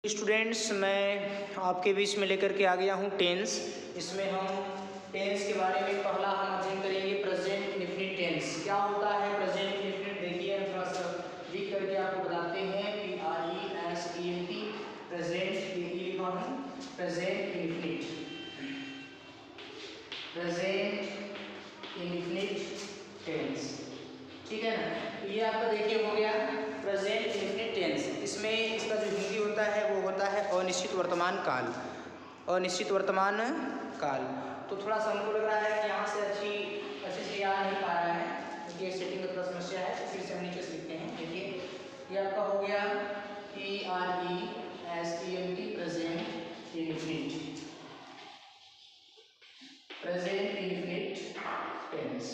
Students, मैं आपके बीच में लेकर के आ गया हूँ टेंस। इसमें हम टेंस के बारे में पहला हम अध्ययन करेंगे प्रेजेंट इंडेफिनिट टेंस। क्या होता है प्रेजेंट इंडेफिनिट? देखिए हम थोड़ा सा लिख करके आपको बताते हैं। PRESENT प्रेजेंट, ये लिखा हूँ present indefinite, present indefinite tense. ठीक है ना। तो ये आपका देखिए हो गया प्रेजेंट इंडेफिनिट टेंस। इसमें इसका जो हिंदी होता है वो होता है अनिश्चित वर्तमान काल, अनिश्चित वर्तमान काल। तो थोड़ा सा हमको लग रहा है कि यहाँ से अच्छे से याद नहीं पा रहा है क्योंकि सेटिंग का थोड़ा समस्या है, तो फिर से हम नीचे से लिखते हैं। देखिए ये आपका हो गया PRESENT present indefinite, present indefinite tense.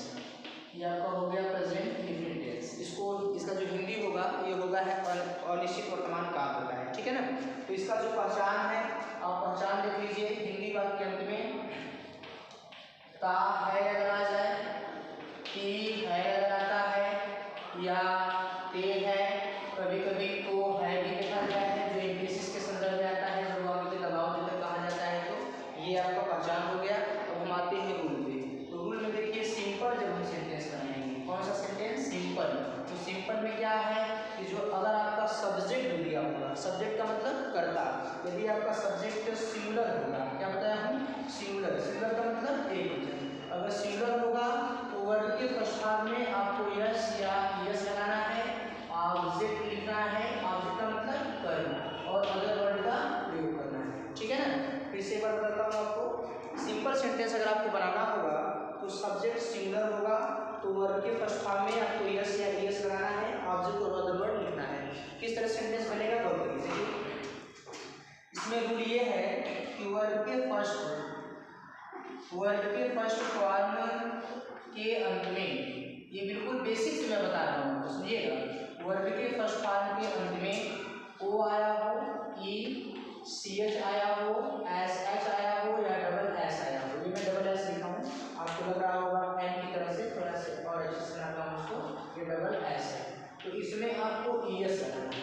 ये आपका हो गया प्रेजेंट इंडेफिनिट टेंस। इसका जो हिंदी होगा ये होगा है अनिश्चित वर्तमान काल होता है। ठीक है ना। तो इसका जो पहचान है आप पहचान देख लीजिए। हिंदी वाक्य के अंत में ता है अगर आ जाए, ती है अगर आता है, या ते है, कभी कभी तो है भी लिखा गया है जो इंग्लिश के संदर्भ में आता है, जब वाक्य के दबाव देकर कहा जाता है। तो ये आपका पहचान हो गया। अब हम आते हैं रूल पे। तो रूल में देखिए सिंपल जब हम सेंटेंस बनाएंगे, कौन सा सेंटेंस? सिंपल। तो सिंपल में क्या है कि जो अगर आपका सब्जेक्ट दिया होगा, सब्जेक्ट का मतलब कर्ता, यदि आपका सब्जेक्ट सिंगुलर होगा, क्या बताया हूँ? सिंगुलर। सिंगुलर का मतलब एक वचन। अगर सिंगुलर होगा तो वर्ड के फर्स्ट हाफ में आपको यस या यस लगाना है, ऑब्जेक्ट लिखना है, ऑब्जेक्ट का मतलब कर्म, और अदर वर्ड का प्रयोग करना है। ठीक है ना। फिर से एक बार बताता हूँ आपको। सिंपल सेंटेंस अगर आपको बनाना होगा तो सब्जेक्ट सिंगुलर होगा तो वर्ड के फर्स्ट फॉर्म में आपको यस या यस लगाना है, ऑब्जेक्ट और अदर वर्ड लिखना है। किस तरह सेंटेंस बनेगा गौर करिए। इसमें रूल ये है कि वर्ड के फर्स्ट फॉर्म के अंत में, ये बिल्कुल बेसिक से मैं बता रहा हूँ, समझिएगा। वर्ड के फर्स्ट फॉर्म के अंत में ओ आया हो, ई सी एच आया हो, एस एच आया हो, या डबल एस आया हो। ये मैं डबल एस लिखा हूँ, आपको लग रहा होगा एन की तरह से थोड़ा से और अच्छे से बनाता हूँ उसको। ये डबल एस है तो इसमें आपको ई एस लगाना है।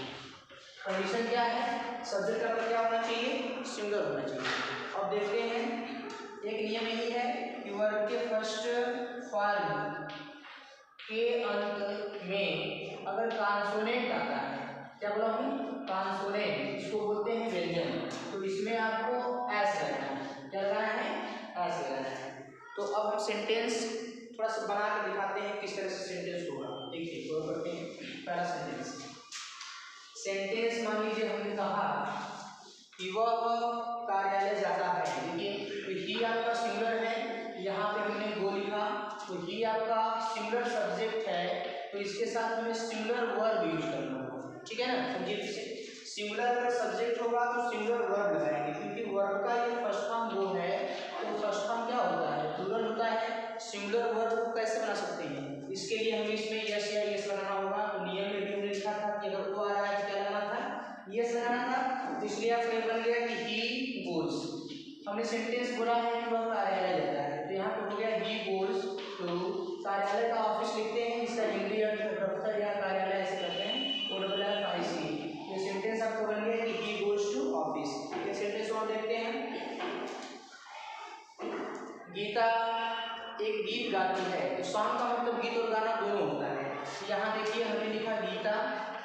कंडीशन क्या है? सब्जेक्ट का क्या होना चाहिए? सिंगुलर होना चाहिए। अब देखते हैं, एक नियम यही है कि वर्ड के फर्स्ट फॉर्म के अंत में अगर कॉन्सोनेंट आता है, क्या बोला हूँ? कॉन्सोनेंट, इसको बोलते हैं व्यंजन, तो इसमें आपको एस लगाना है। क्या लगाना है? एस लगाना है। तो अब हम सेंटेंस थोड़ा सा बना कर दिखाते हैं किस तरह से सेंटेंस होगा। देखिए गौर करते हैं। पहला सेंटेंस मान लीजिए हमने कहा कि वह कार्यालय जाता है। देखिए तो ही आपका सिंगुलर है, यहाँ पे हमने गो लिखा, तो ही आपका सिंगुलर सब्जेक्ट है, तो इसके साथ हमें सिंगुलर वर्ब यूज करना होगा। ठीक है ना। समझिए फिर से, सिंगुलर अगर सब्जेक्ट होगा तो सिंगुलर वर्ब लगाएंगे, क्योंकि वर्ब का ये फर्स्ट फॉर्म गो है, तो फर्स्ट फॉर्म क्या होता है? प्लूरल होता है। सिंगुलर वर्ब को कैसे बना सकते हैं? इसके लिए हमें इसमें यस या यस लगाना होगा। तो नियम में भी हमने लिखा था कि अगर वो आ रहा है तो क्या लगाना था? यस लगाना था। तो इसलिए आपका बन गया कि ही गोज। हमने सेंटेंस बोला है कि वह कार्यालय जाता है, तो यहाँ पे हो गया ही गोज टू कार्यालय का ऑफिस लिखते हैं, इसका हिंदी अर्थ दफ्तर या कार्यालय ऐसे करते हैं, OFFIC। ये सेंटेंस आपको बन गया कि ही गोज टू ऑफिस। ये सेंटेंस और देखते हैं। गीता एक गीत गाती है, तो सॉन्ग का मतलब गीत और गाना दोनों होता है। तो यहाँ देखिए हमने लिखा गीता,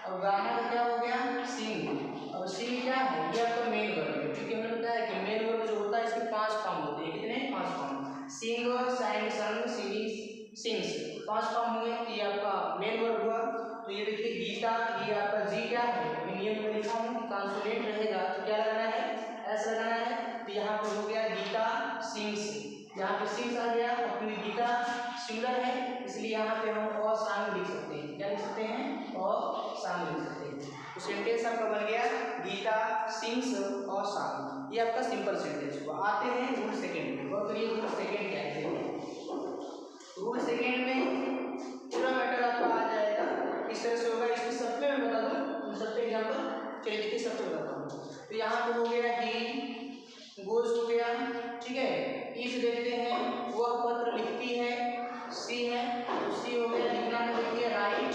और गाना का क्या हो गया? सिंग। अब सिंग क्या है? ये आपका मेन वर्ब है, क्योंकि हमने बताया कि मेन वर्ब जो होता है इसके 5 फॉर्म होते हैं। कितने? 5 फॉर्म। सिंग, sang, sung, singing, sings, 5 form हुए। तो ये आपका मेन वर्ब हुआ। तो ये देखिए गीता, ये आपका जी क्या है? नियम में लिखा हूँ कॉन्सोनेंट रहेगा तो क्या लगाना है? एस लगाना है। तो यहाँ पर हो गया गीता सिंग्स, यहाँ पे सिंग्स आ गया, अपनी गीता सिंगुलर है, इसलिए यहाँ पे हम और सांग लिख सकते हैं। क्या लिख सकते हैं? और सांग लिख सकते हैं। तो सेंटेंस आपका बन गया गीता सिंग्स और सांग। ये आपका सिंपल सेंटेंस हुआ। आते हैं रूल सेकेंड में। और ये रूल सेकेंड क्या है? रूल सेकेंड में पूरा मैटर आपका आ जाएगा, किस तरह से होगा इसके सब पे मैं बता दूँ। उन सब पे एग्जाम्पल चलिए देखिए, सब पे बताता हूँ। तो यहाँ पे हो गया ही गोज हो गया। ठीक है। इस देखते हैं, वह पत्र लिखती है, सी है, तो सी हो गया। लिखना में देखिए राइट,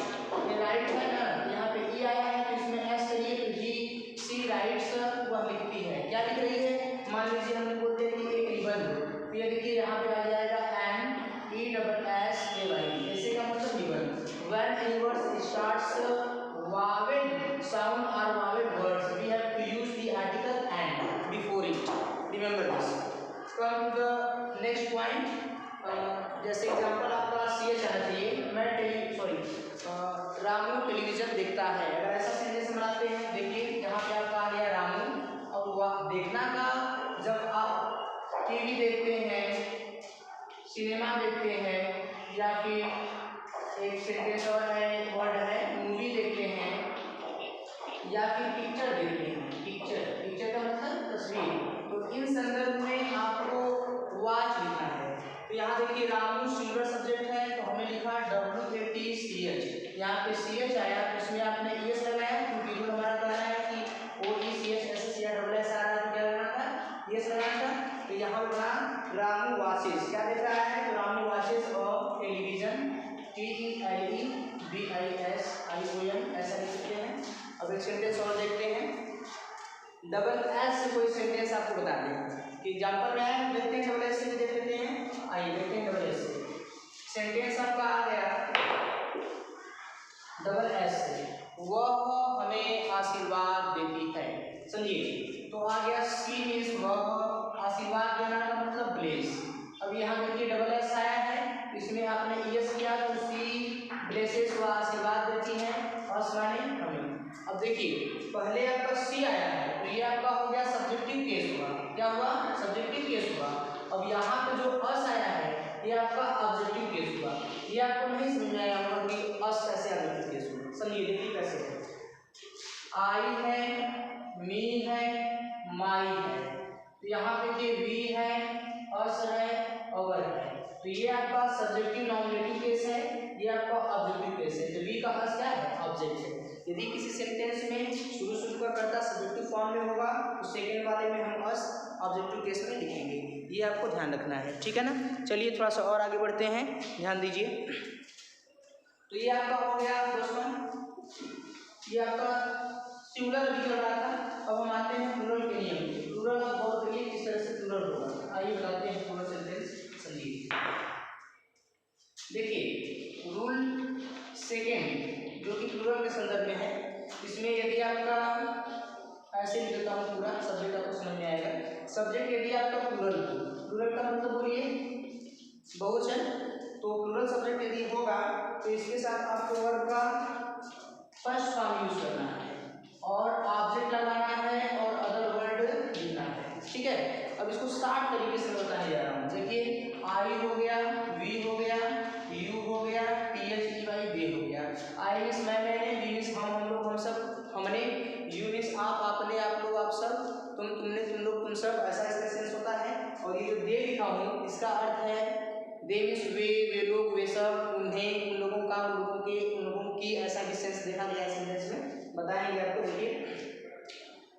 ये राइट है ना, यहाँ पे ई आया है तो इसमें एस चाहिए, तो ही सी राइट्स वह लिखती है। क्या लिख रही है? मान लीजिए हमने बोल दिया कि एक निबंध, तो ये देखिए यहाँ पे आ जाएगा NESSAY, ऐसे का मतलब निबंध। When a word starts vowel sound or vowel words, we have to use the article and before it. Remember this. Come to the next point. जैसे एग्जाम्पल आपका CH आना चाहिए, रामू टेलीविजन देखता है। अगर ऐसा सेंटेंस बनाते हैं, देखिए यहाँ पे आपका आ गया रामू, और वह देखना का, जब आप टीवी देखते हैं, सिनेमा देखते हैं, या फिर एक सेंटेंस और है, वर्ड है मूवी देखते हैं, या फिर पिक्चर देखते हैं। पिक्चर का मतलब तस्वीर। तो इन संदर्भ में आपको वॉच लिखना है। तो यहाँ देखिए रामू सिंगुलर सब्जेक्ट है, तो हमें लिखा WATCH। यहाँ पे CH आया, तो इसमें आपने ES लगाया, क्योंकि रूल हमारा कह रहा है कि OECH आ रहा है, तो क्या लगाना था? ES लगाना था। तो यहाँ पर बना रामू वाचेस। क्या देख रहा है? तो Ramu watches of television, TELEVISION, ऐसा लिख सकते हैं। अब एक सेंटेंस और देखते हैं। डबल एस से कोई सेंटेंस आपको बता दें कि एग्जाम्पल में देखते हैं, डबल एस से देख लेते हैं। आइए देखते हैं डबल एस से। सेंटेंस आपका आ गया डबल एस से, वह हमें आशीर्वाद देती है। समझिए, तो आ गया सी मीन्स वह, आशीर्वाद देना का मतलब ब्लेस। अब यहाँ देखिए डबल एस आया है, इसमें आपने ES किया, तो सी ब्लेसेस वह आशीर्वाद देती है, अस माने हमें। अब देखिए पहले आपका सी आया है, तो ये आपका हो गया सब्जेक्टिव केस हुआ। क्या हुआ? सब्जेक्टिव केस हुआ। अब यहाँ पे जो अस आया है, ये आपका ऑब्जेक्टिव केस हुआ। ये आपको नहीं समझ में आया होगा कि अस कैसे ऑब्जेक्टिव केस हुआ। समझिए, देखिए कैसे है। आई है, मी है, माई है, तो यहाँ देखिए वी है, अस है, अवर है। तो ये आपका सब्जेक्टिव नॉमिनेटिव केस है, ये आपका ऑब्जेक्टिव केस है। तो वी का अस क्या है? ऑब्जेक्ट है। यदि किसी सेंटेंस में शुरू का कर्ता सब्जेक्टिव फॉर्म में होगा, तो सेकेंड वाले में हम अस ऑब्जेक्टिव केस में लिखेंगे। ये आपको ध्यान रखना है, ठीक है ना। चलिए थोड़ा सा और आगे बढ़ते हैं, ध्यान दीजिए। तो ये आपका हो गया दोस्तों, ये आपका सिंगुलर अभी चल रहा था। अब हम आते हैं प्लूरल के नियम पे। प्लूरल आप गौर करिए किस तरह से प्लूरल होगा। आइए बताते हैं प्लूरल सेंटेंस, समझिए। देखिए रूल सेकेंड जो कि प्लूरल के संदर्भ में है, इसमें यदि आपका, ऐसे लिख देता हूँ पूरा, सब्जेक्ट आपको समझ में आएगा। सब्जेक्ट यदि आपका प्लूरल का मतलब बोलिए बहुवचन, तो प्लूरल सब्जेक्ट यदि होगा, तो इसके साथ आपको वर्ब का फर्स्ट फॉर्म यूज करना है, और ऑब्जेक्ट लगाना है, और अदर वर्ड लिखना है, ठीक है। अब इसको शार्ट तरीके से बताने जा रहा हूँ। देखिए आई हो गया, वी हो गया, यू हो गया, THEY दे हो गया। आई मीन्स मैं, मैंने, वी मीन्स हम लोग, हम सब, हमने, यू मीन्स आप, आपने, आप लोग, आप सब, तुम, तुमने, तुम लोग, तुम सब, ऐसा इसका सेंस होता है। और ये जो दे लिखा हूँ, इसका अर्थ है दे मीन्स वे लोग, वे सब, उन्हें, उन लोगों का, उन लोगों के, उन लोगों की, ऐसा भी सेंस देखा गया सेंटेंस में, बताएंगे आपको। देखिए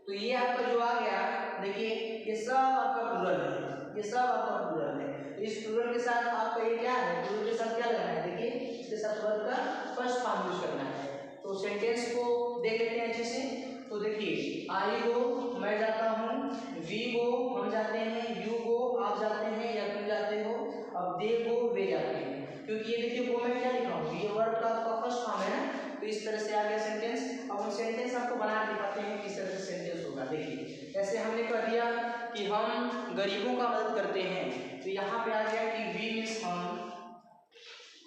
तो ये आपका जो आ गया, देखिए ये सब आपका प्लूरल है, ये सब आपका प्लूरल है। इस प्लूरल के साथ आपका ये क्या है? प्लूरल के साथ क्या लगाना है? देखिए इसके साथ वर्ब का फर्स्ट फॉर्म यूज करना है। तो सेंटेंस को देख लेते हैं अच्छे से। तो देखिए आई गो, मैं जाता हूँ, वी गो, हम जाते हैं, यू गो, आप जाते हैं या तुम जाते हो, अब दे गो, वे जाते हैं। क्योंकि ये देखिए वो मैं क्या लिखा हूँ, ये वर्ब का आपका फर्स्ट फॉर्म है ना, तो इस तरह से आ गया सेंटेंस। अब हम सेंटेंस आपको बना के दिखाते हैं किस तरह से सेंटेंस होगा। देखिए जैसे हमने कह दिया कि हम गरीबों का मदद करते हैं, तो यहाँ पे आ गया कि वी मीन्स हम,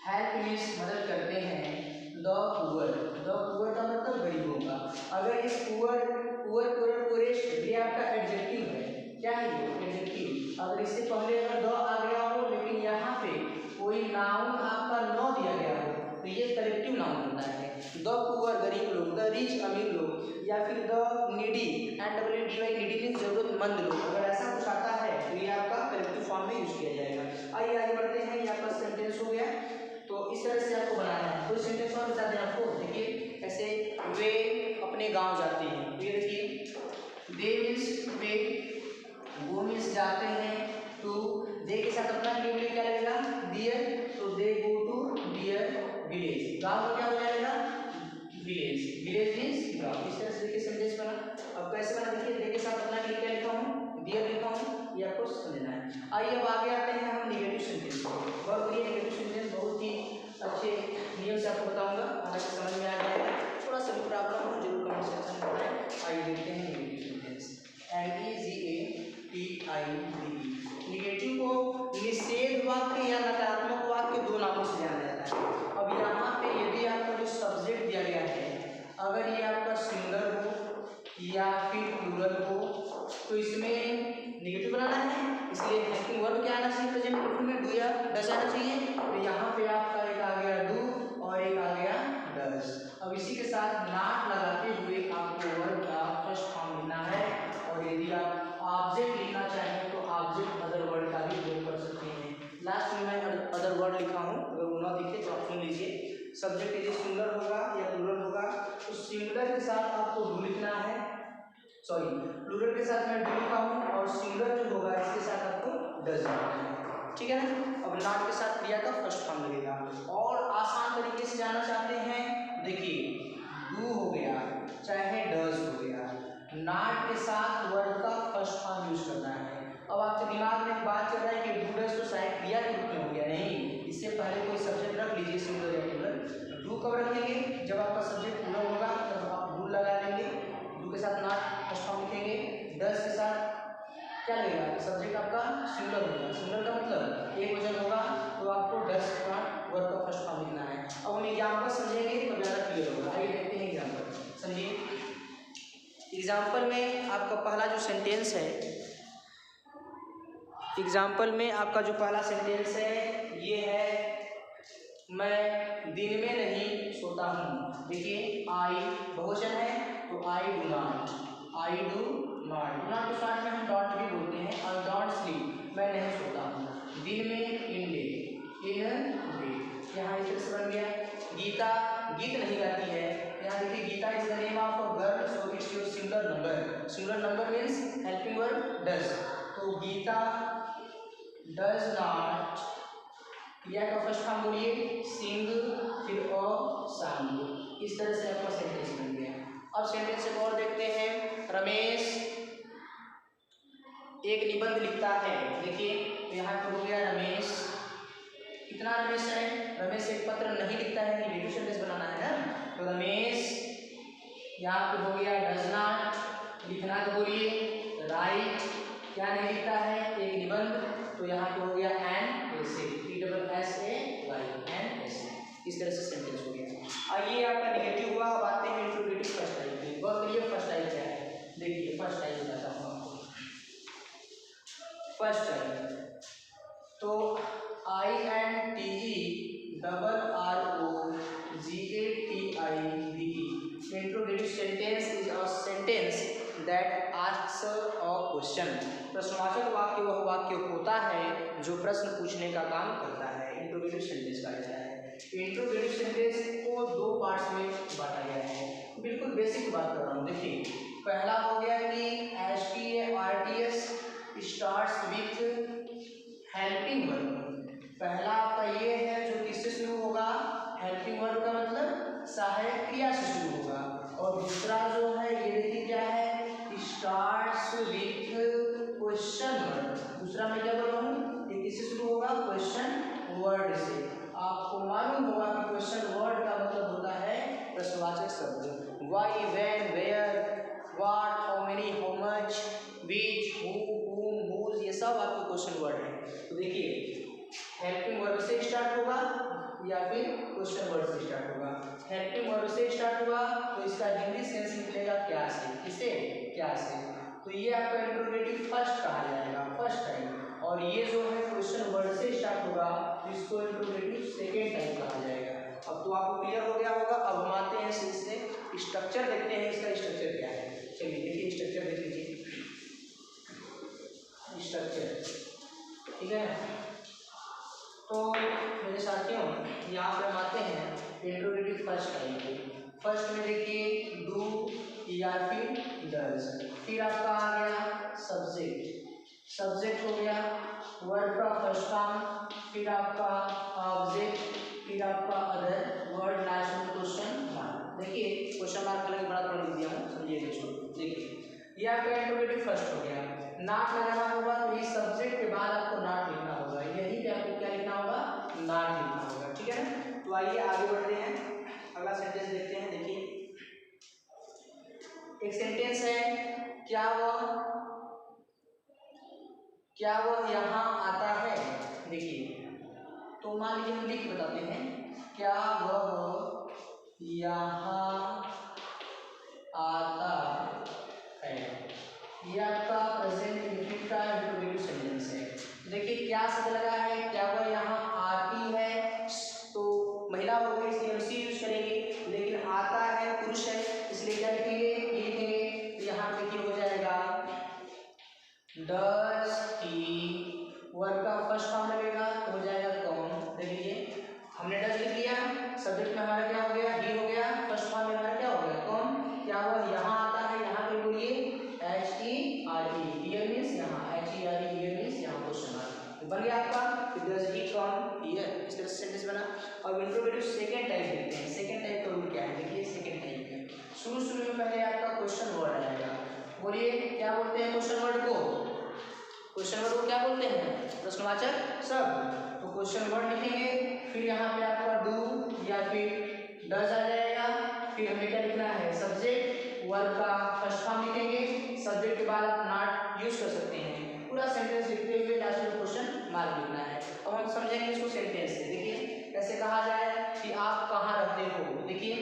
हेल्प मीन्स मदद करते हैं, द पुअर का मतलब गरीबों का। अगर इस पुअरेस्ट ये आपका एडजेक्टिव है, क्या है ये? एडजेक्टिव। अगर इससे पहले अगर द आ गया हो, लेकिन यहाँ पे कोई नाउन आपका न दिया गया हो, तो ये कलेक्टिव नाउन होता है। द पुअर गरीब लोग, द रिच अमीर लोग, या फिर the needy, NEEDY needy means जरूरतमंद लोग। अगर ऐसा कुछ आता है तो ये आपका कलेक्टिव फॉर्म में यूज किया जाएगा। आइए आगे बढ़ते हैं। ये आपका सेंटेंस हो गया, तो इस तरह से आपको बनाना है। कोई सेंटेंस और बता दें आपको। देखिए ऐसे वे अपने गांव जाते हैं, तो ये देखिए दे मीन्स वे, गो मीन्स जाते हैं, टू, दे के साथ अपना केवल क्या लगेगा? डियर, तो दे गो टू डियर विलेज। गांव का क्या हो जाएगा? विलेज, विलेज मीन्स गांव। इस तरह से देखिए सेंटेंस बना। अब अब कैसे बना देखिए, देखिए साथ अपना क्या लिखा हूँ, डियर लिखा हूँ, ये आपको समझना है। आइए अब आगे आते हैं हम निगेटिव सेंटेंस को। बहुत बढ़िया निगेटिव सेंटेंस, बहुत ही अच्छे नियम से आपको बताऊंगा, हालांकि समझ में आ जाएगा। थोड़ा सा भी प्रॉब्लम हो जरूर कमेंट सेक्शन में बताएं। आइए देखते हैं निगेटिव सेंटेंस। NEGATIVE। निगेटिव को निषेध वाक्य या नकारात्मक वाक्य दो नामों से जाना जाता है। अब यहाँ पे यदि आपका जो सब्जेक्ट दिया गया है, अगर ये आपका सिंगुलर हो या फिर प्लूरल हो, तो इसमें निगेटिव बनाना है, इसलिए हेल्पिंग वर्ब क्या आना चाहिए, प्रेजेंट परफेक्ट में डू या डज आना चाहिए। तो यहाँ पे आपका एक आ गया डू और एक आ गया डज। अब इसी के साथ नॉट लगाते हुए आपको वर्ब का फर्स्ट फॉर्म लिखना है, और यदि आप ऑब्जेक्ट लिखना चाहें तो ऑब्जेक्ट अदर वर्ड का भी उपयोग कर सकते हैं। लास्ट में मैं अदर वर्ड लिखा हूँ, अगर वो ना दिखे तो आप सुन लीजिए। सब्जेक्ट यदि सिंगुलर होगा या प्लूरल होगा तो सिंगुलर के साथ आपको डू लिखना है, सॉरी प्लूरल के साथ मैं डू लिखा हूँ, और सिंगुलर जो होगा इसके साथ आपको डज लिखना है, ठीक है ना। अब नॉट के साथ क्रिया का फर्स्ट फॉर्म लगेगा। और आसान तरीके से जाना चाहते हैं, देखिए डू हो गया चाहे डज हो गया, नॉट के साथ वर्ड का फर्स्ट फॉर्म यूज करना है। अब आपके दिमाग में बात चल रहा है कि डू डज तो शायद क्रिया के रूप में हो गया, नहीं, इससे पहले कोई सब्जेक्ट रख लीजिए सिंगुलर या प्लूरल। डू कब रखेंगे, जब आपका सब्जेक्ट प्लूरल होगा तब आप डू लगा लेंगे, डू के साथ नॉट फर्स्ट फॉर्म लिखेंगे। डज के साथ क्या लगेगा, सब्जेक्ट आपका सिंगुलर होगा, सिंगुलर का मतलब एक वचन होगा, तो आपको डज का वर्ड का फर्स्ट फॉर्म लिखना है। अब हम एग्जाम्पल समझेंगे तो ज़्यादा क्लियर होगा। आइए देखते हैं एग्जाम्पल, समझिए। एग्जाम्पल में आपका पहला जो सेंटेंस है, एग्जाम्पल में आपका जो पहला सेंटेंस है ये है, मैं दिन में नहीं सोता हूँ। देखिए आई बहुवचन है तो I do not, I do not, do not के साथ में हम डॉट भी बोलते हैं, आई डोंट स्लीप, मैं नहीं सोता हूँ। दिन में इन डे, इन डे, यहाँ इस तरह से बन गया। गीता गीत नहीं गाती है, यहाँ देखिए Gita is the name of a girl, so it's your singular number, singular number means helping verb does, तो गीता डज नॉट, क्रिया का फर्स्ट फॉर्म बोलिए सिंग, फिर अ सांग, इस तरह से आपका सेंटेंस बन गया। अब सेंटेंस एक और देखते हैं। रमेश एक निबंध लिखता है, देखिए तो यहाँ पर हो गया रमेश, कितना रमेश है, रमेश एक पत्र नहीं लिखता है, निगेटिव सेंटेंस बनाना है ना, तो रमेश यहाँ पर हो गया डज नॉट, लिखना तो बोलिए राइट, क्या नहीं लिखता है, एक निबंध, तो यहाँ पे हो गया एन ऐसे, TSSAY, एन ऐसे, इस तरह से सेंटेंस हो गया। आइए आपका निगेटिव हुआ, अब आते हैं इंट्रोगेटिव फर्स्ट टाइप में। बहुत क्लियर फर्स्ट टाइप क्या है, देखिए फर्स्ट टाइप बताता हूँ आपको। फर्स्ट टाइप तो INTERROGATIVE, interrogative sentence is a sentence that asks a question. प्रश्नवाचक वाक्य वह वाक्य होता है जो प्रश्न पूछने का काम करता है, इंट्रोगेटिव सेंटेंस कहा जाता है। इंट्रोगेटिव सेंटेंस को दो पार्ट्स में बांटा गया है, बिल्कुल बेसिक बात कर रहा हूँ। देखिए पहला हो गया कि STARTS starts with helping verb, पहला आपका ये है जो किससे शुरू होगा, हेल्पिंग वर्ब का मतलब सहायक क्रिया से शुरू होगा। और दूसरा जो है ये देखिए क्या है, स्टार्ट्स विथ क्वेश्चन वर्ड, दूसरा मैं क्या बोल रहा हूँ, ये किससे शुरू होगा, क्वेश्चन वर्ड से। आपको मालूम होगा कि क्वेश्चन वर्ड का मतलब होता है प्रश्नवाचक शब्द, why, when, where, what, how many, how much, which, who, whom, whose, ये सब आपके क्वेश्चन वर्ड है। तो देखिए हेल्पिंग वर्ब से स्टार्ट होगा या फिर क्वेश्चन वर्ड से स्टार्ट होगा। हेल्पिंग वर्ब से स्टार्ट हुआ तो इसका हिंदी सेंस निकलेगा क्या से, किसे, क्या से, तो ये आपका इंट्रोगेटिव फर्स्ट कहा जाएगा, फर्स्ट टाइप। और ये जो है क्वेश्चन वर्ड से स्टार्ट होगा तो इसको इंट्रोगेटिव सेकेंड टाइप कहा जाएगा। अब तो आपको क्लियर हो गया होगा। अब हम आते हैं इससे स्ट्रक्चर देखते हैं, इसका स्ट्रक्चर क्या है। चलिए देखिए स्ट्रक्चर देख लीजिए, स्ट्रक्चर ठीक है। तो मेरे साथियों यहाँ पर हम आते हैं इंट्रोगेटिव फर्स्ट टाइप। फर्स्ट में देखिए डू या फिर डज, फिर आपका आ गया सब्जेक्ट, सब्जेक्ट हो गया वर्ड का फर्स्ट फॉर्म, फिर आपका ऑब्जेक्ट, फिर आपका अदर वर्ड, लास्ट में क्वेश्चन मार्क। देखिए क्वेश्चन मार्क अलग बड़ा लिख दिया हूँ, समझिए दोस्तों। देखिए ये आपका इंट्रोगेटिव फर्स्ट हो गया। नॉट लगाना होगा तो इस सब्जेक्ट के बाद आपको नॉट लिखना होगा, यही पे आपको क्या लिखना होगा, नॉट लिखना होगा, ठीक है ना। तो आइए आगे बढ़ते हैं, अगला सेंटेंस देखते हैं। देखिए एक सेंटेंस है, क्या वह यहाँ आता है। देखिए तो मान लीजिए हम लिख बताते हैं, क्या वह यहाँ आता है। ये आपका प्रेजेंट इंडेफिनिट का इंट्रोगेटिव सेंटेंस है। देखिए क्या शब्द लगा है, क्या वह यहाँ आती है, तो महिला हो गई इसलिए हम सी यूज करेंगे, लेकिन आता है पुरुष है इसलिए क्या लिखेंगे, ये लिखेंगे। तो यहाँ देखिए हो जाएगा डज ही, वर्ब का फर्स्ट फॉर्म लगेगा तो हो जाएगा कौन। देखिए हमने डज लिख लिया, सब्जेक्ट में हमारा क्या हो गया, ही हो गया, फर्स्ट फॉर्म में हमारा क्या हो गया, कौन। क्या वह यहाँ आता है, यहाँ पे बोलिए HERE, हियर मींस यहाँ, HERE हियर मींस यहाँ क्वेश्चन मार्क बन गया आपका। डज ही कम हियर, इस तरह से सेंटेंस बना। अब इंट्रोगेटिव सेकंड टाइप देखते हैं। सेकंड टाइप का रूल क्या है, देखिए सेकंड टाइप में शुरू में पहले आपका क्वेश्चन वर्ड आएगा। बोलिए क्या बोलते हैं क्वेश्चन वर्ड को, क्वेश्चन वर्ड को क्या बोलते हैं, प्रश्नवाचक शब्द। तो क्वेश्चन वर्ड लिखेंगे, फिर यहाँ पे आपका डू या फिर डज आ जाएगा, फिर हमें क्या लिखना है, सब्जेक्ट, वर्ब का फर्स्ट फॉर्म लिखेंगे, सब्जेक्ट के बाद आप नॉट यूज कर सकते हैं। पूरा सेंटेंस लिखते हुए लास्ट में क्वेश्चन मार्क लिखना है। अब हम समझेंगे इसको सेंटेंस से। देखिए कैसे कहा जाए कि आप कहाँ रहते हो। देखिए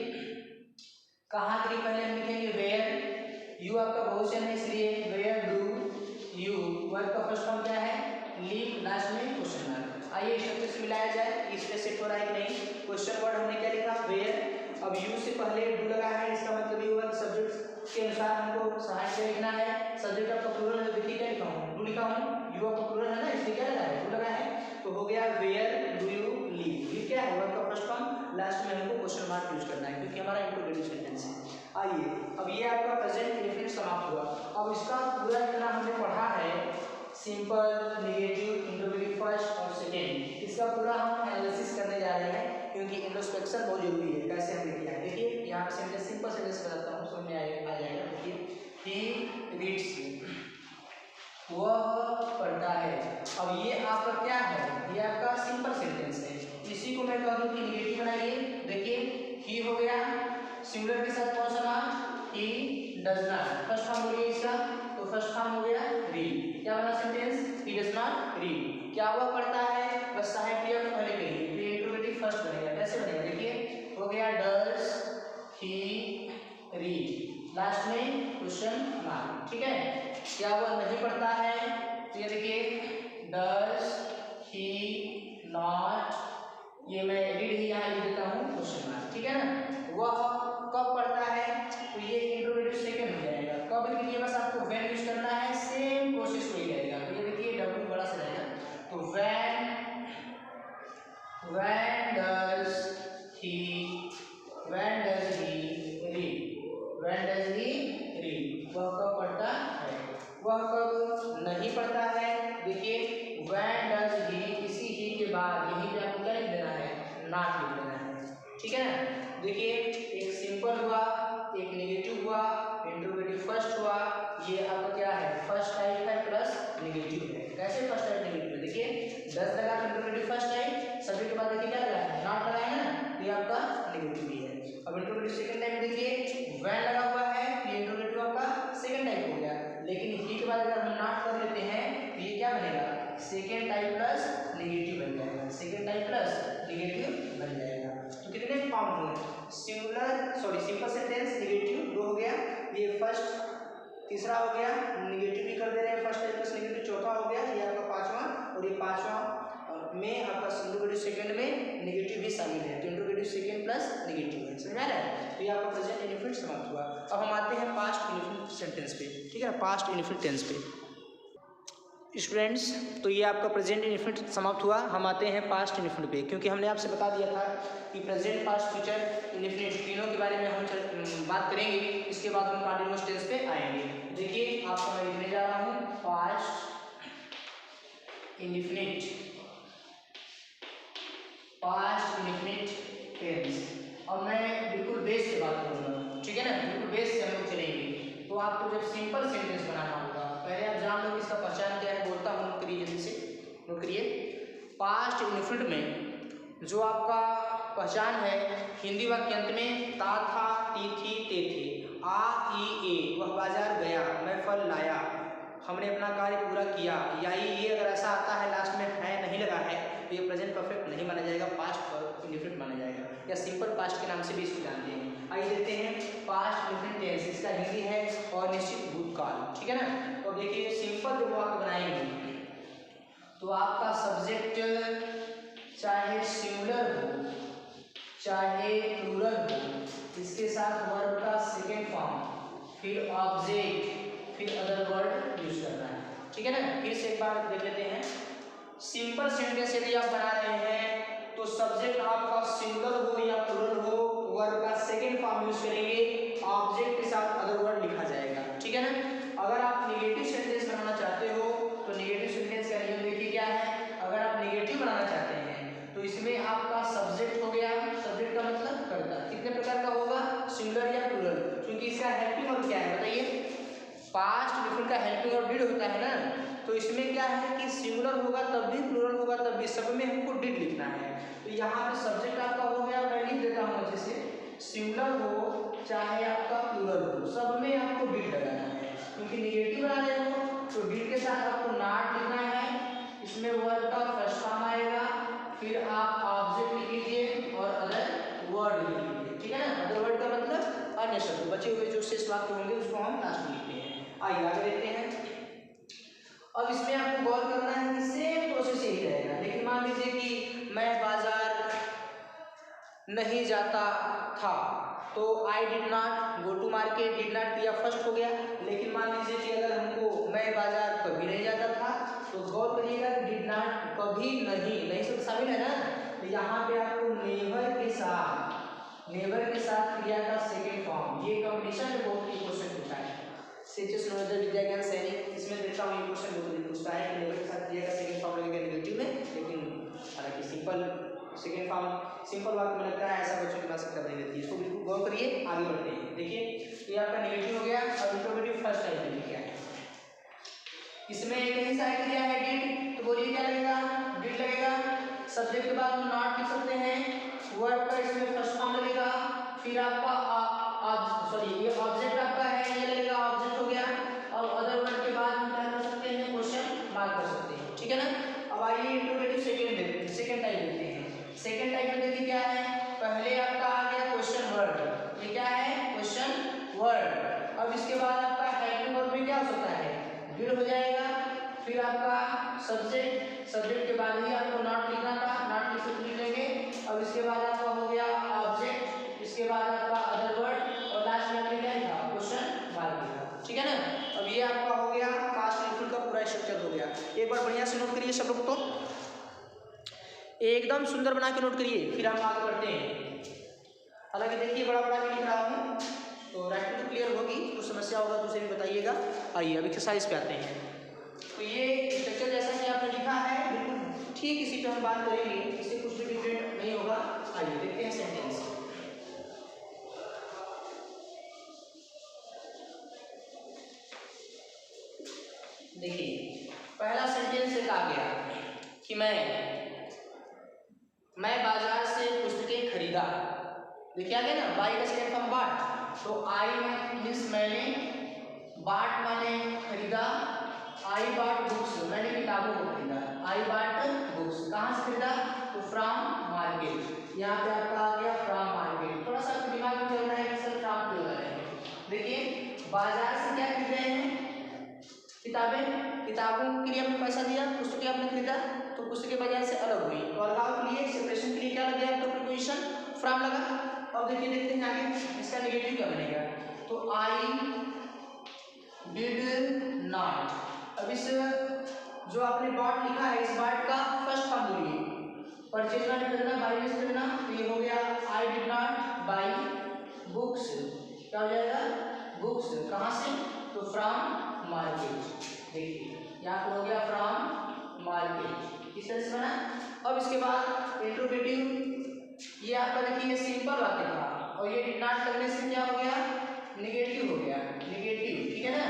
कहाँ के लिए पहले हम लिखेंगे वेयर, यू आपका बहुवचन है इसलिए वेयर डू यू, वर्ब का फर्स्ट फॉर्म क्या है, लिव, लास्ट में क्वेश्चन मार्क। आइए स्ट्रक्चर से मिलाया जाए, इस पे सेट हो रहा है कि नहीं। क्वेश्चन वर्ड हमने क्या लिखा, वेयर, अब यू से पहले डू लगा है, इसका मतलब ये हुआ कि सब्जेक्ट के अनुसार हमको सहायक से लिखना है। सब्जेक्ट आपका प्लूरल है, देखिए क्या लिखा हूँ, डू लिखा हूँ, यू आपका प्लूरल है ना इसलिए क्या लगा है, डू लगा है। तो हो गया वेयर डू यू लिव, ये क्या है, वर्ब का फर्स्ट फॉर्म, लास्ट में हमको क्वेश्चन मार्क यूज करना है क्योंकि हमारा इंट्रोगेटिव सेंटेंस है। आइए अब ये आपका प्रेजेंट इंडेफिनिट समाप्त हुआ। अब इसका पूरा जितना हमने पढ़ा है, सिंपल, नेगेटिव, इंट्रोगेटिव फर्स्ट और सेकेंड, इसका पूरा हम एनालिसिस करने जा रहे हैं क्योंकि इंट्रोस्पेक्शन बहुत जरूरी है। कैसे हमने किया है देखिए, यहाँ पे सेंटेंस सिंपल सेंटेंस बताता हूँ, समझ में आ जाएगा। देखिए ही रीड्स, वह पढ़ता है। अब ये आपका क्या है, ये आपका सिंपल सेंटेंस है, इसी को मैं कहूँ कि निगेटिव बनाइए। देखिए ही हो गया, सिंगुलर के साथ कौन सा नाम, he does not, first form हो गया इसका, तो फर्स्ट फॉर्म हो गया रीड। क्या बना sentence, he does not read. क्या वह पढ़ता है, बस सहायक क्रिया को पहले कहिए, तो इंट्रोगेटिव फर्स्ट बनेगा। कैसे बनेगा, देखिए हो गया डज ही रीड, लास्ट में क्वेश्चन मार्क, ठीक है। क्या वह नहीं पढ़ता है, तो ये देखिए डज ही नॉट, ये मैं रीड ही यहाँ लिख देता हूँ क्वेश्चन मार्क, ठीक है ना। वह कब पढ़ता है, तो ये इंट्रोगेटिव सेकंड हो जाएगा। कब के लिए बस आपको व्हेन यूज करना है, सेम प्रोसेस वही रहेगा। तो ये देखिए डब्ल्यू बड़ा सा रहेगा, तो when does he read, when does he read, वह कब पढ़ता है, वह कब नहीं पढ़ता है। देखिए व्हेन डज ही, इसी ही के बाद यहीं पे आपको क्या लिख देना है, नॉट लिख देना है, ठीक है ना। देखिए एक सिंपल हुआ, एक नेगेटिव हुआ, इंट्रोगेटिव फर्स्ट हुआ, ये आपका क्या है, फर्स्ट टाइप है प्लस नेगेटिव है। कैसे फर्स्ट टाइप नेगेटिव है, देखिए 10 लगा इंट्रोगेटिव फर्स्ट टाइप, सभी के बाद देखिए क्या लगा है, नॉट लगा है ना, ये आपका नेगेटिव ही है। अब इंट्रोगेटिव सेकंड टाइप देखिए व्हेन लगा हुआ है, ये इंट्रोगेटिव आपका सेकंड टाइप हो गया, लेकिन ही के बाद अगर हम नॉट कर लेते हैं तो ये क्या बनेगा, सेकंड टाइप प्लस नेगेटिव बन जाएगा, सेकंड टाइप प्लस नेगेटिव बन जाएगा। तो कितने फॉर्म हुए, सिंपल सेंटेंस नेगेटिव 2 हो गया, ये फर्स्ट तीसरा हो गया, नेगेटिव भी कर दे रहे हैं, फर्स्ट टाइप प्लस नेगेटिव चौथा हो गया, ये आपका पांचवा, और ये पांचवा में आपका इंट्रोगेटिव सेकंड में नेगेटिव भी शामिल है, तो इंट्रोगेटिव सेकंड प्लस नेगेटिव है, समझ आ रहा है। तो ये आपका प्रेजेंट इंडेफिनिट समाप्त हुआ। अब हम आते हैं पास्ट इंडेफिनिट सेंटेंस पे, ठीक है, पास्ट इंडेफिनिट टेंस पे स्टूडेंट्स। तो ये आपका प्रेजेंट इंडेफिनिट समाप्त हुआ। हम आते हैं पास्ट इंडेफिनिट पे, क्योंकि हमने आपसे बता दिया था कि प्रेजेंट, पास्ट, फ्यूचर, इंडेफिनिट तीनों के बारे में हम बात करेंगे, इसके बाद हम कंटीन्यूअस टेंस पे आएंगे। देखिए आपको मैं लिखने जा रहा हूँ पास्ट इंडेफिनिट टेंस। अब मैं बिल्कुल बेस से बात करूँगा, ठीक है ना, बिल्कुल बेस से हम लोग चलेंगे। तो आपको जब सिंपल सेंटेंस बनाना होगा, पहले आप जान लो कि इसका पहचान क्या है। बोलता हूँ, नोट करिए जल्दी से, नोट करिए। पास्ट इंडेफिनिट में जो आपका पहचान है, हिंदी वाक्य अंत में ता था, ती थी, ते थे, आ ई ए, वह बाजार गया, मैं फल लाया, हमने अपना कार्य पूरा किया, या ये अगर ऐसा आता है लास्ट में है नहीं लगा है तो ये प्रेजेंट परफेक्ट नहीं माना जाएगा, पास्ट इंडेफिनिट माना जाएगा, या सिंपल पास्ट के नाम से भी इसको जानते हैं। आइए देखते हैं पास्ट इंडेफिनिट टेंस, इसका हिंदी है अनिश्चित भूतकाल, ठीक है ना। तो देखिए सिंपल जब वाक्य बनाएंगे तो आपका सब्जेक्ट चाहे सिंगुलर हो चाहे प्लूरल हो, इसके साथ वर्ब का सेकेंड फॉर्म, फिर ऑब्जेक्ट, फिर अदर वर्ड यूज करना है, ठीक है ना। फिर से एक बार देख लेते हैं। सिंपल सेंटेंस यदि आप बना रहे हैं तो सब्जेक्ट आपका सिंगुलर हो या प्लूरल हो, वर्ब का सेकेंड फॉर्म यूज करेंगे, ऑब्जेक्ट के साथ अदर वर्ड लिखा जाएगा, ठीक है ना। अगर आप निगेटिव सेंटेंस बनाना चाहते हो तो निगेटिव सेंटेंस का नियम देखिए क्या है। अगर आप निगेटिव बनाना चाहते हैं तो इसमें आपका सब्जेक्ट हो गया, सब्जेक्ट का मतलब कर्ता, कितने प्रकार का होगा, सिंगुलर या प्लूरल, क्योंकि इसका हेल्पिंग वर्ब क्या है बताइए। पास्ट इंडेफिनिट का हेल्पिंग वर्ब डिड होता है ना, तो इसमें क्या है कि सिंगुलर होगा तब भी, प्लूरल होगा तब भी, सब में हमको डिड लिखना है। तो यहाँ पे सब्जेक्ट आपका हो गया, मैं लिख देता हूँ अच्छे से, सिंगुलर हो चाहे आपका प्लूरल हो, सब में आपको डिड लगाना है, क्योंकि निगेटिव बना रहे हो तो डिड के साथ आपको नॉट लिखना है, इसमें वर्ब का फर्स्ट फॉर्म आएगा, फिर आप ऑब्जेक्ट लिख लीजिए और अदर वर्ड लिख लीजिए, ठीक है ना। अदर वर्ड का मतलब अन्य शब्द, बचे हुए जो शेष वाक्य होंगे उसको हम लास्ट में लिखते हैं। आइए आगे देखते हैं। अब इसमें आपको गौर करना है कि सेम प्रोसेस यही रहेगा, लेकिन मान लीजिए कि मैं बाजार नहीं जाता था तो I did not go to market, did not क्रिया फर्स्ट हो गया। लेकिन मान लीजिए कि अगर हमको मैं बाजार कभी नहीं जाता था, तो गौर करिएगा डिड नॉट कभी नहीं सब शामिल है ना, तो यहाँ पे आपको नेवर के साथ क्रिया का सेकेंड फॉर्म, ये कॉम्बिनेशन में बहुत क्वेश्चन पूछा है। सीएचएस नवोदय विद्या ज्ञान सैनिक, इसमें देखता हूँ ये क्वेश्चन बहुत पूछता है कि नेवर के साथ क्रिया का सेकेंड फॉर्म लगेगा नेगेटिव में, लेकिन हालांकि सिंपल सेकेंड फॉर्म सिंपल वाक्य में लगता है, ऐसा बच्चों की बात कर रही रहती है, इसको बिल्कुल गौर करिए। आगे बढ़ते हैं, देखिए ये आपका नेगेटिव हो गया और इंट्रोगेटिव फर्स्ट टाइप में क्या है, इसमें एक ही साइड क्रिया है डिड, तो बोलिए क्या लगेगा, डिड लगेगा। सब्जेक्ट के बाद हम नॉट लिख सकते हैं, वर्ब का इसमें फर्स्ट फॉर्म लगेगा, फिर आपका ये ऑब्जेक्ट आपका है, ये लगेगा ऑब्जेक्ट हो गया, और अदर वर्ड के बाद हम क्या कर सकते हैं, क्वेश्चन मार्क कर सकते हैं, ठीक है ना। अब आइए इंट्रोगेटिव सेकेंड टाइप देखते हैं। सेकेंड टाइप में देखिए क्या है, पहले आपका आ गया क्वेश्चन वर्ड, ये क्या है, क्वेश्चन वर्ड। अब इसके बाद आपका हेल्पिंग वर्ब में क्या हो सकता है, डिड हो जाएगा, फिर आपका सब्जेक्ट के बाद ही आपको नॉट लिखना था, नॉट लिख लेंगे। अब इसके बाद आपका हो गया ऑब्जेक्ट, इसके बाद आपका अदर वर्ड, और लास्ट में क्या लिखा, क्वेश्चन मार्क लिखा, ठीक है ना। अब ये आपका हो गया पास्ट इंडेफिनिट का पूरा स्ट्रक्चर हो गया। एक बार बढ़िया से नोट करिए सब लोग, तो एकदम सुंदर बना के नोट करिए, फिर हम आगे बढ़ते हैं। हालांकि देखिए बड़ा बड़ा भी लिख रहा हूँ, तो राइटिंग तो क्लियर होगी, कुछ समस्या होगा तो उसे भी बताइएगा। आइए अब एक्सरसाइज पे आते हैं। तो ये स्ट्रक्चर जैसा कि आपने लिखा है बिल्कुल ठीक इसी पे हम बात करेंगे, इससे कुछ भी डिफरेंट नहीं होगा। आइए देखते हैं सेंटेंस। देखिए पहला सेंटेंस से कहा गया कि मैं बाजार से पुस्तकें खरीदा, देखिए आ गया ना, बाई का सेकेंड फॉर्म बाट, तो आई मीन्स मैंने, बाट माने खरीदा, आई बाट बुक्स, मैंने किताबों को खरीदा, आई बाट बुक्स, कहाँ से खरीदा, तो फ्रॉम मार्केट, यहाँ पे आपका आ गया फ्रॉम मार्केट। थोड़ा सा दिमाग में चलना है कि सर फ्रॉम क्यों लगा है। देखिए बाजार से क्या खरीद रहे हैं, किताबों के लिए आपने पैसा दिया, पुस्तकें आपने खरीदा, तो पुस्तकें बाजार से अलग हुई, तो अलगाव के लिए, सेपरेशन के लिए क्या लग गया आपका प्रीपोजिशन फ्रॉम लगा। अब देखिए देखते हैं आगे इसका नेगेटिव क्या बनेगा, तो आई डिड नॉट। अब इस जो आपने बॉट लिखा है, इस बॉट का फर्स्ट फॉर्म बोलिए, परचेज नॉट खरीदना, बाई में खरीदना, तो ये हो गया आई डिड नॉट बाई बुक्स, क्या हो जाएगा, बुक्स, कहाँ से, तो फ्रॉम मार्केट। देखिए यहाँ पर हो गया फ्रॉम मार्केट, इस तरह से बना। अब इसके बाद इंट्रोगेटिव, ये आपका देखिए सिंपल वाक्य था, और ये डिड नॉट करने से क्या हो गया, निगेटिव हो गया, निगेटिव, ठीक है ना।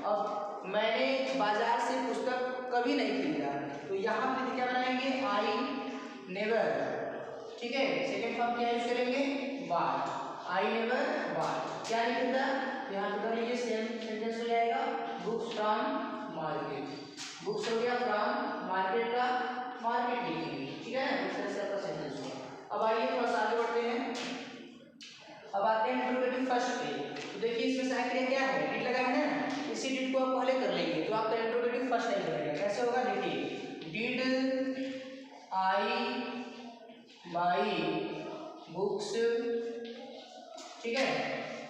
अब मैंने बाजार से पुस्तक कभी नहीं खरीदा, तो यहाँ पे क्या बनाएंगे, आई नेवर, ठीक है। सेकेंड फॉर्म क्या यूज करेंगे, बार, आई नेवर बार, क्या लिखेगा यहाँ पे, कर लीजिए सेम सेंटेंस हो जाएगा, बुक्स फ्रॉम मार्केट, बुक्स हो गया फ्रॉम मार्केट का मार्केट लिखेंगे, ठीक है ना, इस तरह से आपका सेंटेंस हुआ। अब आइए थोड़ा सा आगे बढ़ते हैं, अब आते हैं इंट्रोगेटिव फर्स्ट पे। तो देखिए इसमें से आखिर क्या है, डिड लगा है ना, इसी डिड को आप पहले कर लेंगे तो आपका इंट्रोगेटिव फर्स्ट नहीं बनेगा। कैसे होगा, देखिए, डिड आई बाई बुक्स, ठीक है,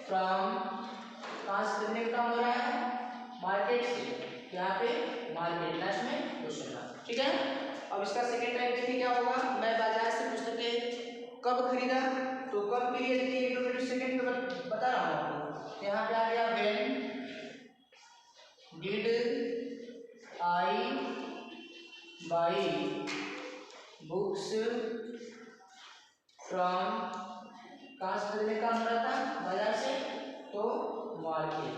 फ्रॉम, कहाँ से खरीदने का काम हो रहा है, मार्केट से, यहाँ पे मार्केट, लास्ट में क्वेश्चन मार्क, ठीक है। अब इसका सेकेंड टाइप देखिए क्या होगा, मैं बाजार से पुस्तकें कब खरीदा, तो कब के लिए देखिए इंट्रोगेटिव सेकेंड में बता रहा हूँ आपको, यहाँ पे आ गया when did I by books from, कहाँ से खरीदने का मन था, बाजार से, तो मार्केट,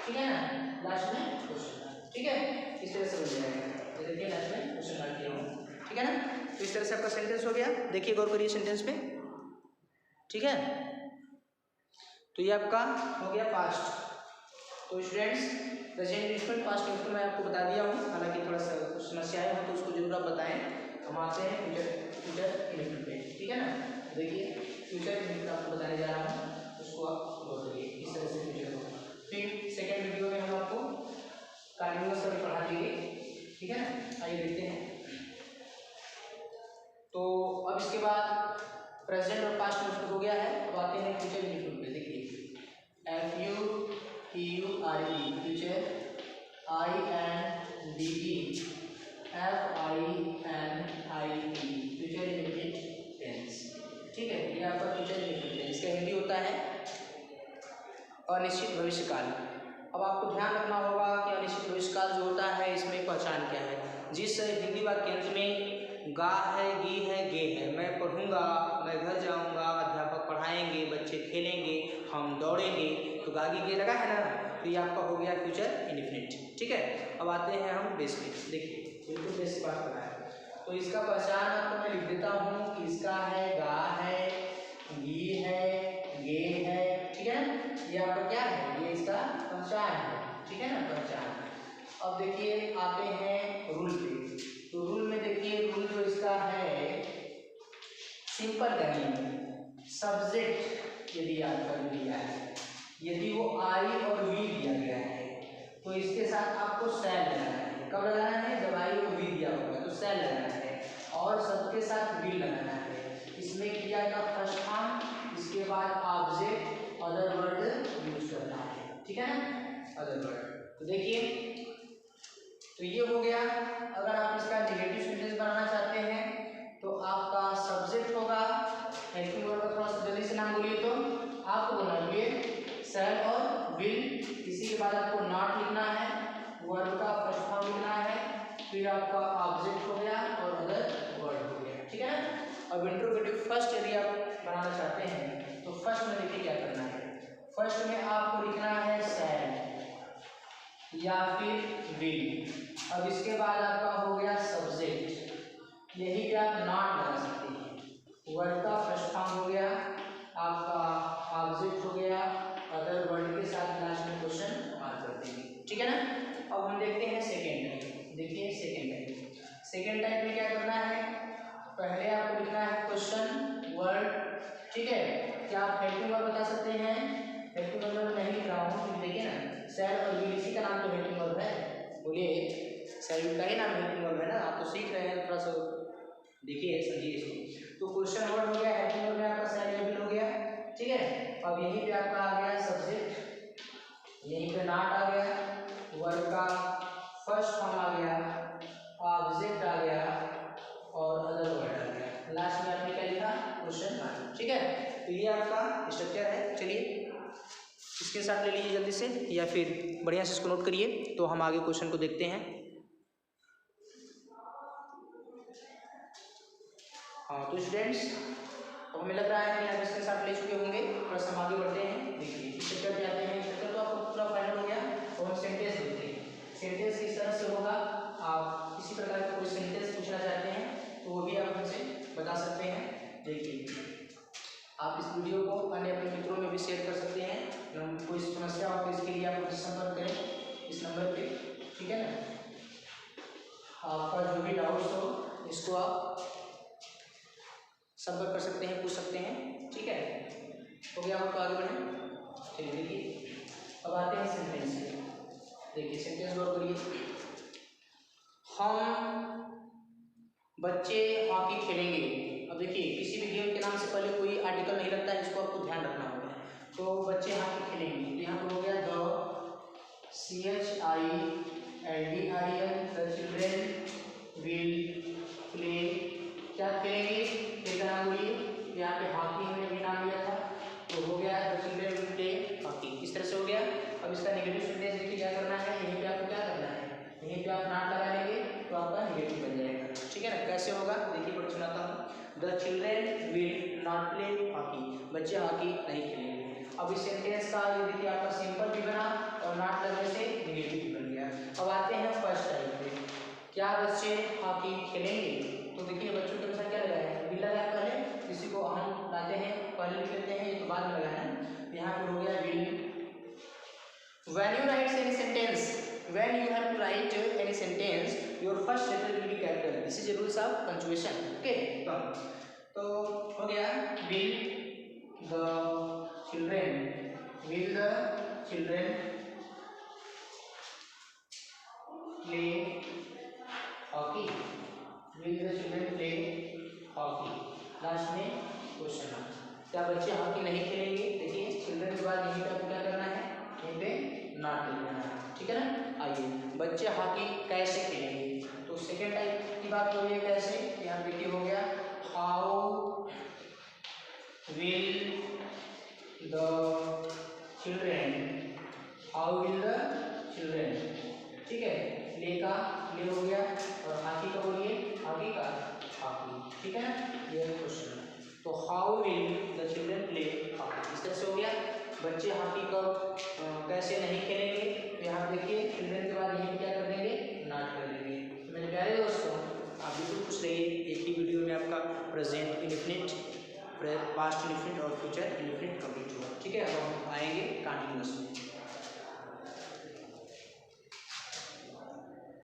ठीक है ना, लास्ट में क्वेश्चन, ठीक है, इस तरह से बन जाएगा। तो देखिए लास्ट में क्वेश्चन मार्क किया हूँ, ठीक है ना। तो इस तरह से आपका सेंटेंस हो गया, देखिए गौर करिए सेंटेंस पे, ठीक है। तो ये आपका हो गया पास्ट। तो students present indefinite past tense को मैं आपको बता दिया हूँ, हालांकि थोड़ा सा कुछ समस्याएं हो तो उसको जरूर आप बताएं। हम आते हैं फ्यूचर इंडेफिनिट पे, ठीक है ना। देखिए फ्यूचर इंडेफिनिट आपको बताने जा रहा हूँ, उसको आप गौर करिए, इस तरह से फ्यूचर होगा। फिर सेकेंड वीडियो में हम आपको कंटिन्यूअस सभी पढ़ा देंगे, ठीक है ना। आइए देखते हैं। तो अब इसके बाद प्रेजेंट और पास्ट टेंस हो गया है, अब आते हैं फ्यूचर इंडेफिनिट पे। देखिए FUTURE future, INDE FINIT future indefinite tense, ठीक है। ये आपका फ्यूचर इंडेफिनिट टेंस, इसका हिंदी होता है अनिश्चित भविष्यकाल। अब आपको ध्यान रखना होगा कि अनिश्चित भविष्यकाल जो होता है इसमें पहचान क्या है। जिस हिंदी वाक्यांश में गा है, गी है, गे है, मैं पढ़ूंगा, मैं घर जाऊंगा, अध्यापक पढ़ाएंगे, बच्चे खेलेंगे, हम दौड़ेंगे, तो गागी गे लगा है ना, तो ये आपका हो गया फ्यूचर इंडेफिनिट, ठीक है। अब आते हैं हम बेस पे, देखिए बिल्कुल बेस से बात करना है। तो इसका पहचान आपको मैं लिख देता हूँ कि इसका है गा है, गी है, गे है, ठीक है। ये आपका क्या है, ये इसका पहचान है, ठीक है ना, पहचान। अब देखिए आते हैं रूल पे। तो रूल में देखिए, रूल जो इसका है सिंपल करिए, सब्जेक्ट यदि आपका दिया है, यदि वो आई और वी दिया गया है तो इसके साथ आपको सेल लगाना है। कब लगाना है, जब आई और वी दिया होगा तो सेल लगाना है, और सबके साथ विल लगाना है। इसमें क्रिया का फर्स्ट फॉर्म, इसके बाद ऑब्जेक्ट, अदर वर्ड यूज करना है, ठीक है ना, अदर वर्ड। तो देखिए तो ये हो गया। अगर आप इसका नेगेटिव सेंटेंस बनाना चाहते हैं तो आपका सब्जेक्ट होगा, हेल्पिंग वर्ब का थोड़ा सा जल्दी से नाम बोलिए, तो आपको बोलिए सेल और विल, इसी के बाद आपको नॉट लिखना है, वर्ब का फर्स्ट फॉर्म लिखना है, फिर आपका ऑब्जेक्ट हो गया और अदर वर्ड हो गया, ठीक है ना। अब इंट्रोगेटिव फर्स्ट यदि आप बनाना चाहते हैं तो फर्स्ट में देखिए क्या करना है, फर्स्ट में आपको लिखना है सेल या फिर विल। अब इसके बाद आपका हो गया सब्जेक्ट, यही पे आप नॉट लगा सकते हैं, वर्ड का फर्स्ट फॉर्म हो गया, आपका ऑब्जेक्ट हो गया, अदर वर्ड के साथ लास्ट में क्वेश्चन मार्क कर देंगे, ठीक है ना। अब हम देखते हैं सेकेंड टाइप। देखिए सेकेंड टाइप में क्या करना है, पहले आपको लिखना है क्वेश्चन वर्ड, ठीक है। क्या आप हेल्पिंग वर्ब बता सकते हैं, हेल्पिंग वर्ब नहीं लिख रहा हूँ, देखिए ना, सेल और विल इसी का नाम तो हेल्पिंग वर्ब है, बोलिए सेल का ही नाम हेल्पिंग वर्ब है ना, आप तो सीख रहे हैं, थोड़ा सा देखिए समझिए इसको। तो क्वेश्चन वर्ड हो गया, हेल्पिंग वर्ब में आपका सेल या विल हो गया, ठीक है। अब यहीं पे आपका आ गया सब्जेक्ट, यहीं पे नॉट आ गया, वर्ड का फर्स्ट फॉर्म आ गया, ऑब्जेक्ट आ गया और अदर वर्ड आ गया, लास्ट में आपने क्या लिखा, क्वेश्चन मार्क, ठीक है। तो ये आपका स्ट्रक्चर है। चलिए इसके साथ ले लीजिए जल्दी से, या फिर बढ़िया से इसको नोट करिए, तो हम आगे क्वेश्चन को देखते हैं। हाँ तो स्टूडेंट्स तो हमें लग रहा है कि आप इसके साथ ले चुके होंगे। बस हम आगे बढ़ते हैं। देखिए इस चैप्टर पे आते हैं। चैप्टर तो आपको पूरा फाइनल हो गया और हम सेंटेंस देखते हैं। सेंटेंस किस तरह से होगा, आप किसी प्रकार का कोई सेंटेंस पूछना चाहते हैं तो वो भी आप हमसे बता सकते हैं। देखिए आप इस वीडियो को अन्य अपने मित्रों में भी शेयर कर सकते हैं। कोई समस्या हो तो इसके लिए आप मुझसे संपर्क करें इस नंबर पे, ठीक है ना। आपका जो भी डाउट्स हो इसको आप संपर्क कर सकते हैं, पूछ सकते हैं, ठीक है। हो गया आपको, आगे बढ़ें। चलिए देखिए अब आते हैं सेंटेंस पे। देखिए सेंटेंस गौर करिए। हम बच्चे हॉकी खेलेंगे। अब देखिए किसी भी गेम के नाम से पहले कोई आर्टिकल नहीं लगता है, जिसको आपको ध्यान रखना होगा। तो बच्चे हॉकी खेलेंगे, तो यहाँ पर हो गया the CHILDREN, the children will play. क्या खेलेंगे, प्ले का नाम बोलिए। यहाँ पे हॉकी हमने भी नाम लिया था, तो हो गया the children will play hockey. इस तरह से हो गया। अब इसका नेगेटिव सेंटेंस देखिए क्या करना है, यहीं पे आपको क्या करना है, यहीं पे आप नॉट लगा लेंगे तो आपका नेगेटिव बन जाएगा, ठीक है ना। कैसे होगा देखिए, पढ़ सुनाता हूँ। The children will not play hockey, बच्चे हॉकी नहीं खेलेंगे। अब इस सेंटेंस का ये देखिए आपका सिंपल भी बना और नॉट लगने से नेगेटिव भी बन गया। अब आते हैं फर्स्ट टाइप पे। क्या बच्चे हॉकी खेलेंगे, तो देखिए बच्चों के अनुसार क्या लगाया है, विल लगाया पहले, किसी को हम लाते हैं पहले लिख लेते हैं, ये तो बाद में लगाया है। यहाँ पर हो गया will. When you write any sentence, when you have to write any sentence, your first letter will be capital. This is the rules of punctuation. Okay, तो हो गया will the children play hockey? Will the children play hockey? Last में question है, क्या बच्चे hockey नहीं खेलेंगे। देखिए चिल्ड्रन के बाद यहीं पे आपको क्या करना है, यहीं पे नॉट लिखना है, ठीक है ना। आइए बच्चे हॉकी कैसे खेलेंगे, तो सेकेंड टाइप की बात हो रही है कैसे। यहाँ देखिए हो गया हाउ विल द चिल्ड्रेन, ठीक है। प्ले का प्ले हो गया और हॉकी का बोलिए, हॉकी का हॉकी, ठीक है ना। ये क्वेश्चन है, तो how will the children play hockey, इस तरह से हो गया। बच्चे हॉकी कब कैसे नहीं खेलेंगे, तो यहाँ देखिए चिल्ड्रेन के बाद यहीं क्या कर देंगे, नॉट कर देंगे। तो मेरे प्यारे दोस्तों आप बिल्कुल खुश रहिए, एक ही वीडियो में आपका प्रेजेंट इंडेफिनिट, पास्ट इंडेफिनिट और फ्यूचर इंडेफिनिट कंप्लीट हुआ, ठीक है। अब हम आएंगे कंटिन्यूअस में।